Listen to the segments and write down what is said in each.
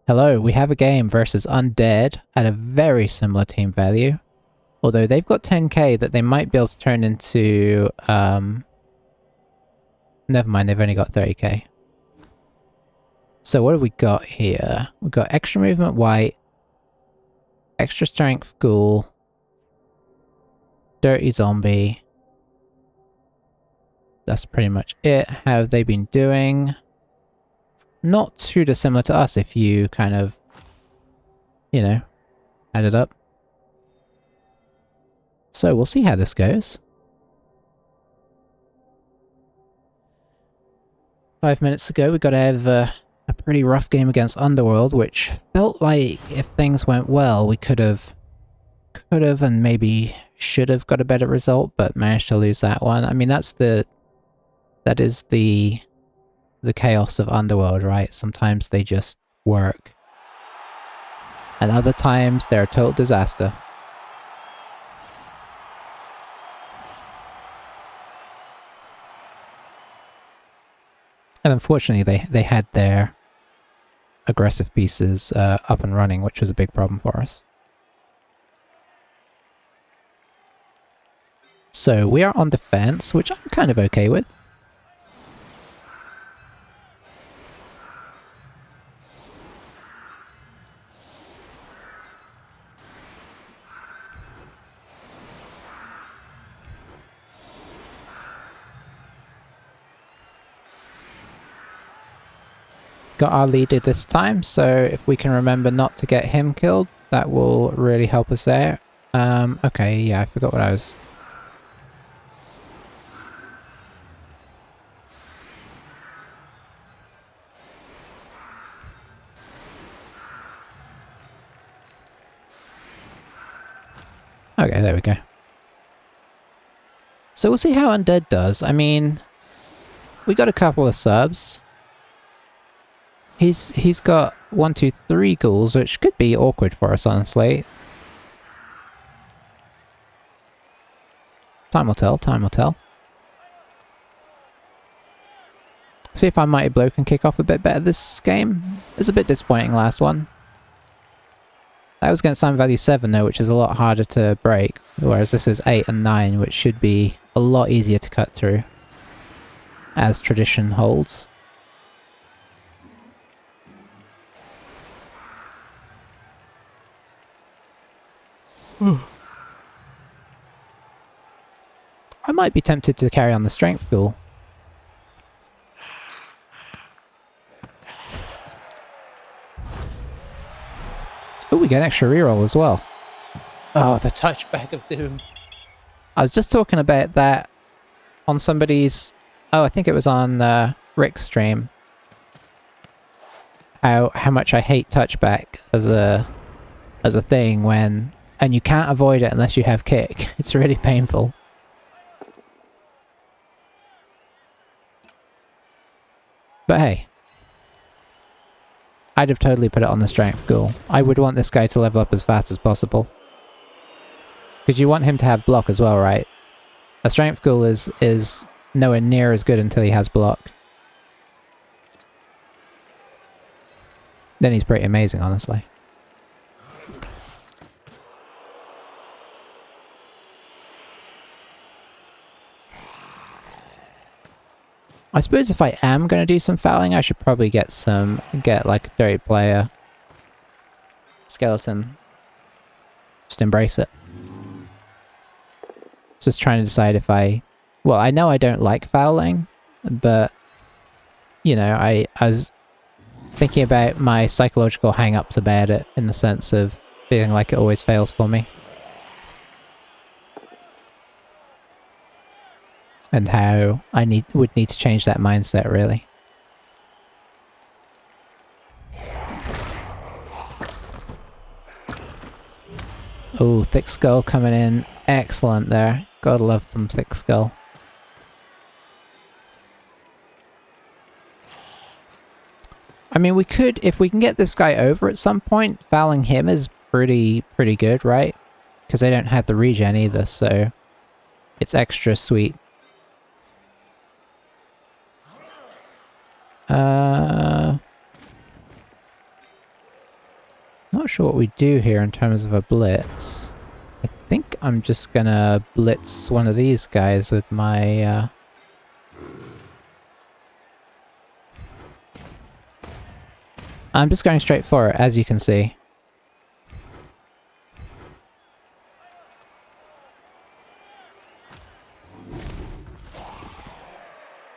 Hello, we have a game versus Undead at a very similar team value. Although they've got 10k that they might be able to turn into... Never mind, they've only got 30k. So what have we got here? We've got extra movement white, extra strength ghoul, dirty zombie. That's pretty much it. How have they been doing? Not too dissimilar to us if you kind of, you know, add it up. So we'll see how this goes. 5 minutes ago we got to have a pretty rough game against Underworld, which felt like if things went well we could have and maybe should have got a better result, but managed to lose that one. I mean, that is the chaos of Underworld, right? Sometimes they just work. And other times they're a total disaster. And unfortunately they had their aggressive pieces up and running, which was a big problem for us. So we are on defense, which I'm kind of okay with. Got our leader this time, so if we can remember not to get him killed, that will really help us there. Okay, yeah, I forgot what I was... Okay, there we go. So we'll see how Undead does. I mean, we got a couple of subs. He's got 1, 2, 3 ghouls, which could be awkward for us, honestly. Time will tell, time will tell. See if our Mighty Blow can kick off a bit better this game. It's a bit disappointing last one. That was against Time Value 7 though, which is a lot harder to break, whereas this is 8 and 9, which should be a lot easier to cut through, as tradition holds. I might be tempted to carry on the strength ghoul. Oh, we get an extra reroll as well. Oh, the touchback of doom. I was just talking about that on somebody's... Oh, I think it was on Rick's stream. How much I hate touchback as a thing when... And you can't avoid it unless you have kick. It's really painful. But hey. I'd have totally put it on the strength ghoul. I would want this guy to level up as fast as possible. Because you want him to have block as well, right? A strength ghoul is nowhere near as good until he has block. Then he's pretty amazing, honestly. I suppose if I am going to do some fouling, I should probably get like a dirty player skeleton. Just embrace it. Just trying to decide if well, I know I don't like fouling, but, you know, I was thinking about my psychological hang-ups about it in the sense of feeling like it always fails for me. And how I would need to change that mindset, really. Oh, Thick Skull coming in. Excellent there. Gotta love some Thick Skull. I mean, we could, if we can get this guy over at some point, fouling him is pretty good, right? Because they don't have the regen either, so it's extra sweet. Not sure what we do here in terms of a blitz. I think I'm just gonna blitz one of these guys with my... I'm just going straight for it, as you can see.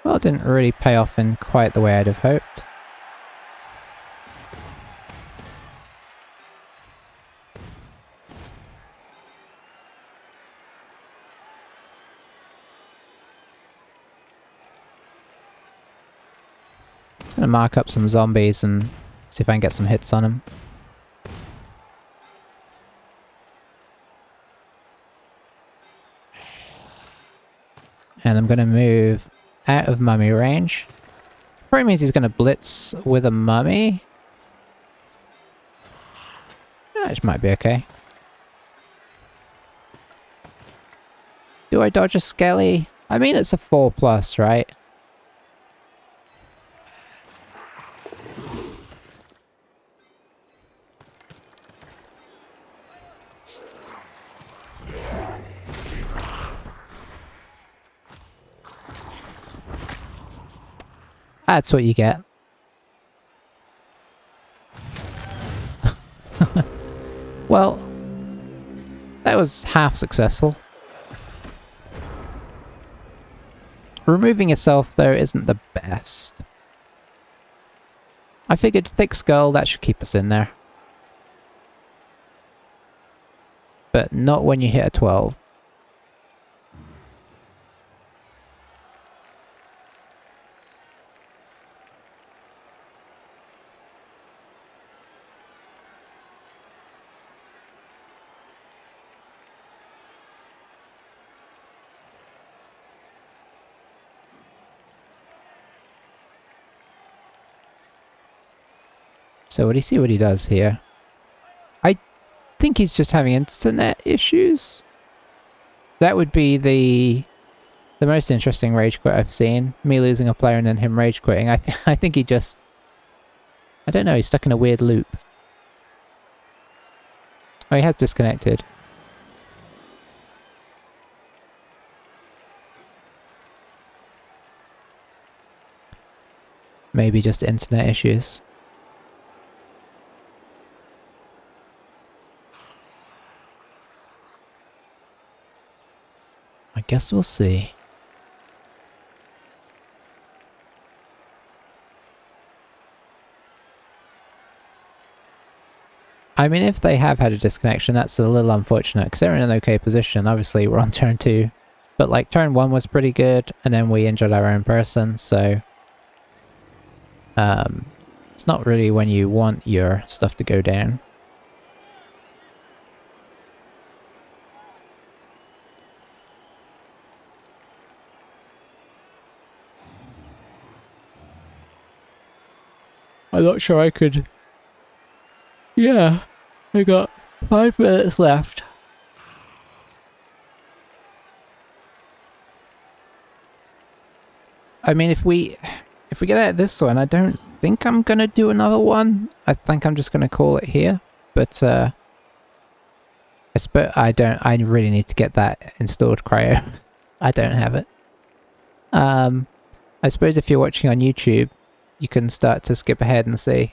Well, it didn't really pay off in quite the way I'd have hoped. I'm gonna mark up some zombies and see if I can get some hits on them. And I'm gonna move out of mummy range. Probably means he's gonna blitz with a mummy. Which might be okay. Do I dodge a skelly? I mean, it's a 4+, right? That's what you get. Well, that was half successful. Removing yourself, though, isn't the best. I figured thick skull, that should keep us in there. But not when you hit a 12. So what do you see what he does here? I think he's just having internet issues. That would be the most interesting rage quit I've seen. Me losing a player and then him rage quitting. I think he just... I don't know, he's stuck in a weird loop. Oh, he has disconnected. Maybe just internet issues. I guess we'll see. I mean, if they have had a disconnection, that's a little unfortunate, because they're in an okay position. Obviously, we're on turn 2. But, like, turn 1 was pretty good, and then we injured our own person, so... it's not really when you want your stuff to go down. I'm not sure I could... Yeah, I got 5 minutes left. I mean, if we get out of this one, I don't think I'm gonna do another one. I think I'm just gonna call it here. But I really need to get that installed cryo. I don't have it. I suppose if you're watching on YouTube, you can start to skip ahead and see.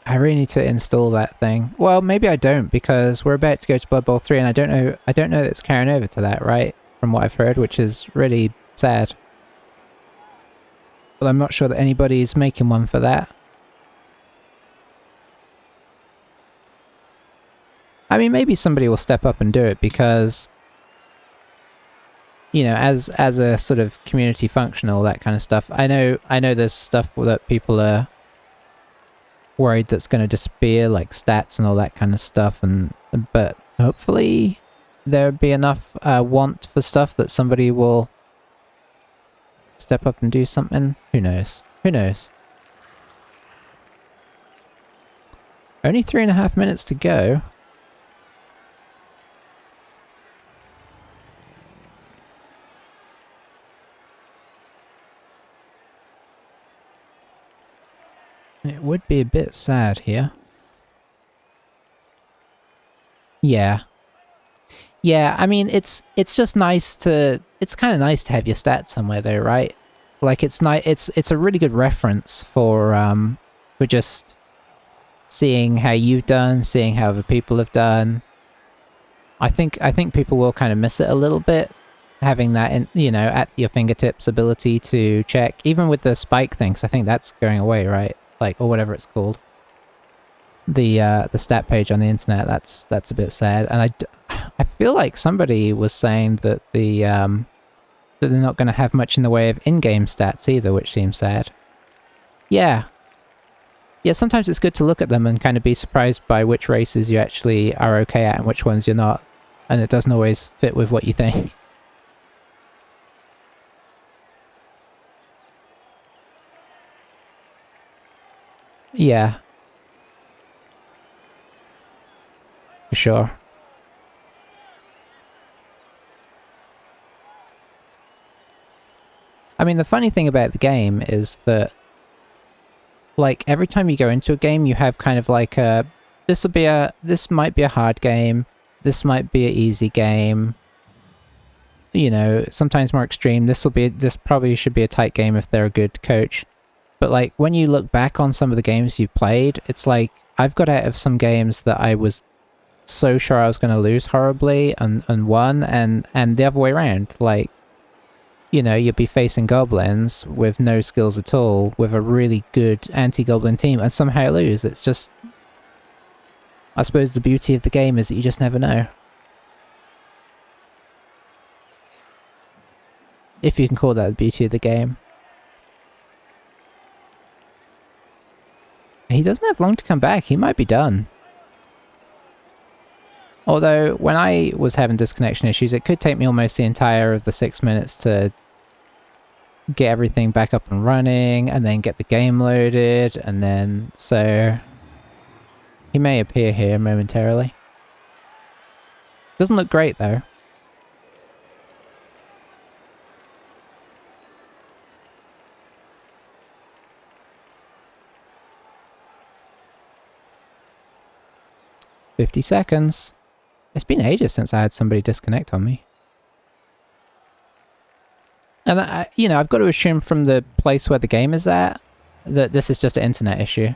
I really need to install that thing. Well, maybe I don't, because we're about to go to Blood Bowl 3 and I don't know that it's carrying over to that, right? From what I've heard, which is really sad. But I'm not sure that anybody's making one for that. I mean, maybe somebody will step up and do it because, you know, as a sort of community function, all that kind of stuff. I know there's stuff that people are worried that's going to disappear, like stats and all that kind of stuff, but hopefully there'll be enough want for stuff that somebody will step up and do something. Who knows? Who knows? Only 3.5 minutes to go. It would be a bit sad here. Yeah. Yeah, I mean, it's just nice to... It's kind of nice to have your stats somewhere though, right? Like, it's nice... It's a really good reference for just seeing how you've done, seeing how other people have done. I think people will kind of miss it a little bit, having that, in, you know, at your fingertips ability to check, even with the spike thing, 'cause I think that's going away, right? Like, or whatever it's called. The stat page on the internet, that's a bit sad. And I feel like somebody was saying that that they're not going to have much in the way of in-game stats either, which seems sad. Yeah. Yeah, sometimes it's good to look at them and kind of be surprised by which races you actually are okay at and which ones you're not. And it doesn't always fit with what you think. Yeah. For sure. I mean, the funny thing about the game is that, like, every time you go into a game, you have kind of like a... This might be a hard game. This might be an easy game. You know, sometimes more extreme. This probably should be a tight game if they're a good coach. But, like, when you look back on some of the games you've played, it's like, I've got out of some games that I was so sure I was going to lose horribly and won, and the other way around. Like, you know, you'll be facing goblins with no skills at all, with a really good anti-goblin team, and somehow lose. It's just... I suppose the beauty of the game is that you just never know. If you can call that the beauty of the game. He doesn't have long to come back. He might be done. Although, when I was having disconnection issues, it could take me almost the entire of the 6 minutes to get everything back up and running, and then get the game loaded, and then... So... He may appear here momentarily. Doesn't look great, though. "50 seconds. It's been ages since I had somebody disconnect on me. And, you know, I've got to assume from the place where the game is at that this is just an internet issue.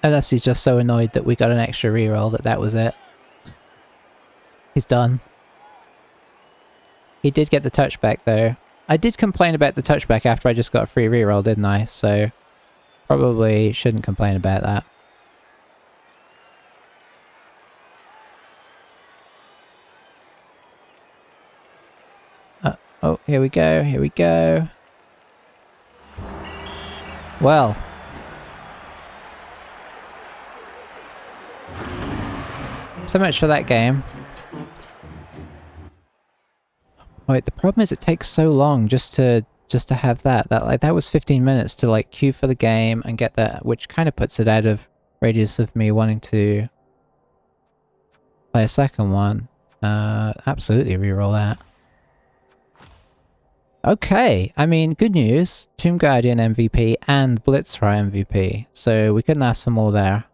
Unless he's just so annoyed that we got an extra reroll that was it. He's done. He did get the touchback, though. I did complain about the touchback after I just got a free reroll, didn't I? So, probably shouldn't complain about that. Oh, here we go, here we go. Well. So much for that game. Wait, the problem is it takes so long just to have that. That was 15 minutes to like queue for the game and get that, which kind of puts it out of radius of me wanting to play a second one. Absolutely reroll that. Okay, I mean, good news. Tomb Guardian MVP and Blitzcry MVP. So we couldn't ask for more there.